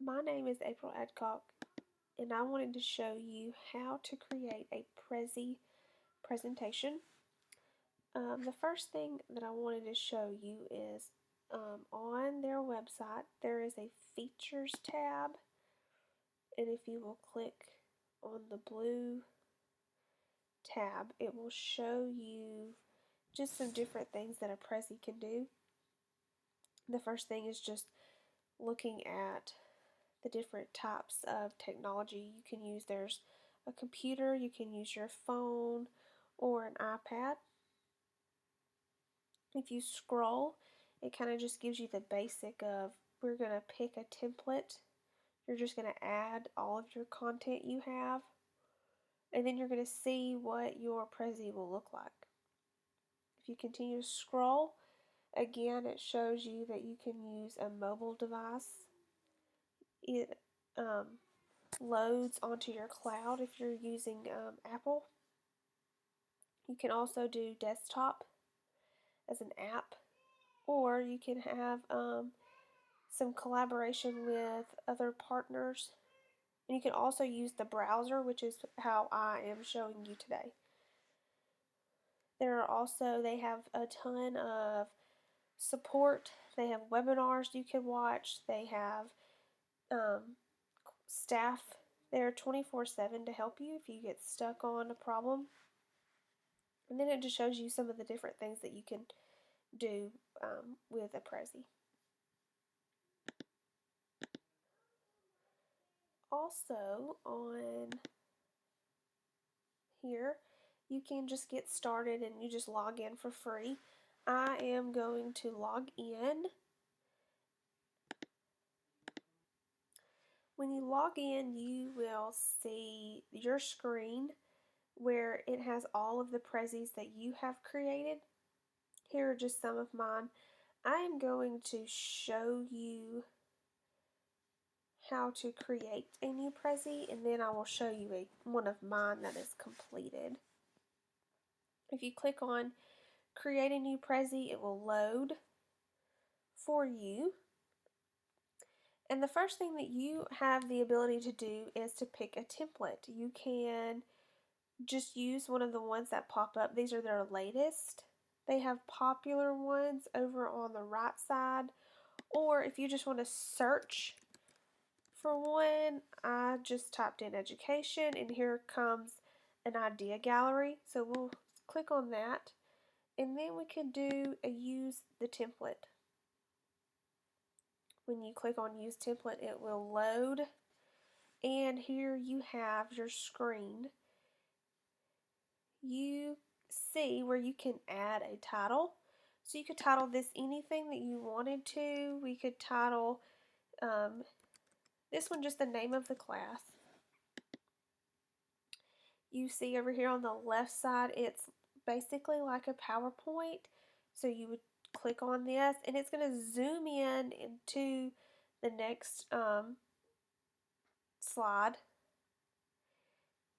My name is April Adcock, and I wanted to show you how to create a prezi presentation. The first thing that I wanted to show you is on their website there is a features tab, and if you will click on the blue tab, it will show you just some different things that a prezi can do. The first thing is just looking at the different types of technology you can use. There's a computer, you can use your phone or an iPad. If you scroll, it kind of just gives you the basic of, we're going to pick a template. You're just going to add all of your content you have, and then you're going to see what your prezi will look like. If you continue to scroll, again, it shows you that you can use a mobile device. It loads onto your cloud if you're using Apple. You can also do desktop as an app, or you can have some collaboration with other partners. And you can also use the browser, which is how I am showing you today. They have a ton of support. They have webinars you can watch. They have staff there 24/7 to help you if you get stuck on a problem. And then it just shows you some of the different things that you can do with a prezi. Also on here, you can just get started and you just log in for free. I am going to log in. When you log in, you will see your screen where it has all of the prezis that you have created. Here are just some of mine. I am going to show you how to create a new prezi, and then I will show you one of mine that is completed. If you click on create a new prezi, it will load for you. And the first thing that you have the ability to do is to pick a template. You can just use one of the ones that pop up. These are their latest. They have popular ones over on the right side, or if you just want to search for one, I just typed in education, and here comes an idea gallery. So we'll click on that, and then we can do a use the template. When you click on use template, it will load, and here you have your screen. You see where you can add a title. So you could title this anything that you wanted to. We could title this one just the name of the class. You see over here on the left side, it's basically like a PowerPoint. So you would click on this, and it's going to zoom in into the next slide.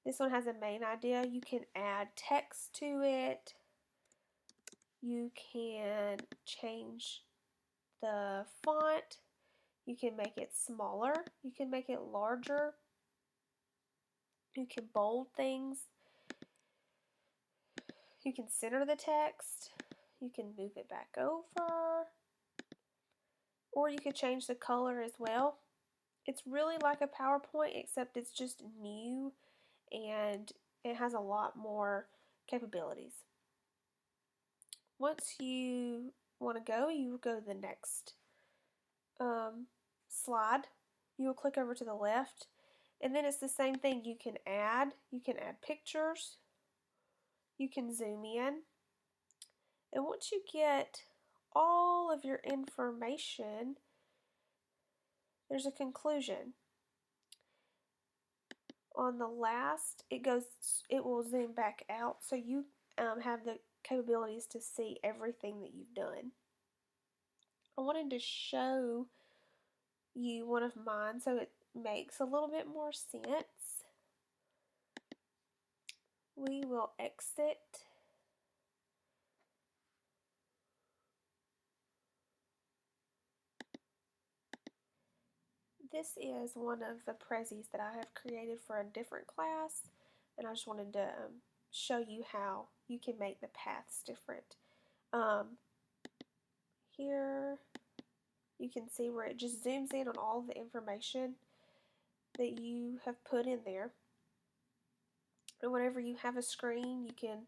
This one has a main idea. You can add text to it. You can change the font. You can make it smaller. You can make it larger. You can bold things. You can center the text. You can move it back over. Or you could change the color as well. It's really like a PowerPoint, except it's just new and it has a lot more capabilities. Once you want to go, you go to the next slide. You will click over to the left, and then it's the same thing. You can add pictures. You can zoom in, and once you get all of your information, there's a conclusion. On the last, it will zoom back out, so you have the capabilities to see everything that you've done. I wanted to show you one of mine so it makes a little bit more sense. We will exit. this is one of the prezis that I have created for a different class, and I just wanted to show you how you can make the paths different. Here you can see where it just zooms in on all the information that you have put in there. And whenever you have a screen, you can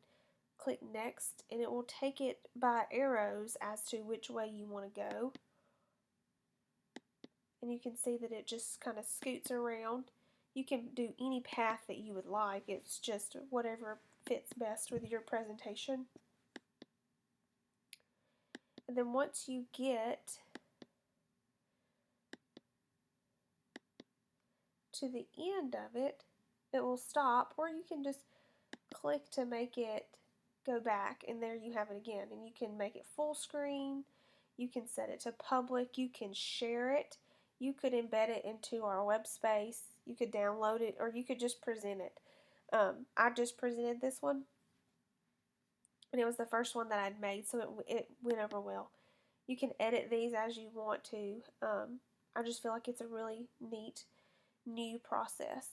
click next, and it will take it by arrows as to which way you want to go. And you can see that it just kind of scoots around. You can do any path that you would like. It's just whatever fits best with your presentation. And then once you get to the end of it, it will stop, or you can just click to make it go back, and there you have it again. And you can make it full screen, you can set it to public, you can share it, you could embed it into our web space, you could download it, or you could just present it. I just presented this one, and it was the first one that I'd made, so it went over well. You can edit these as you want to. I just feel like it's a really neat new process.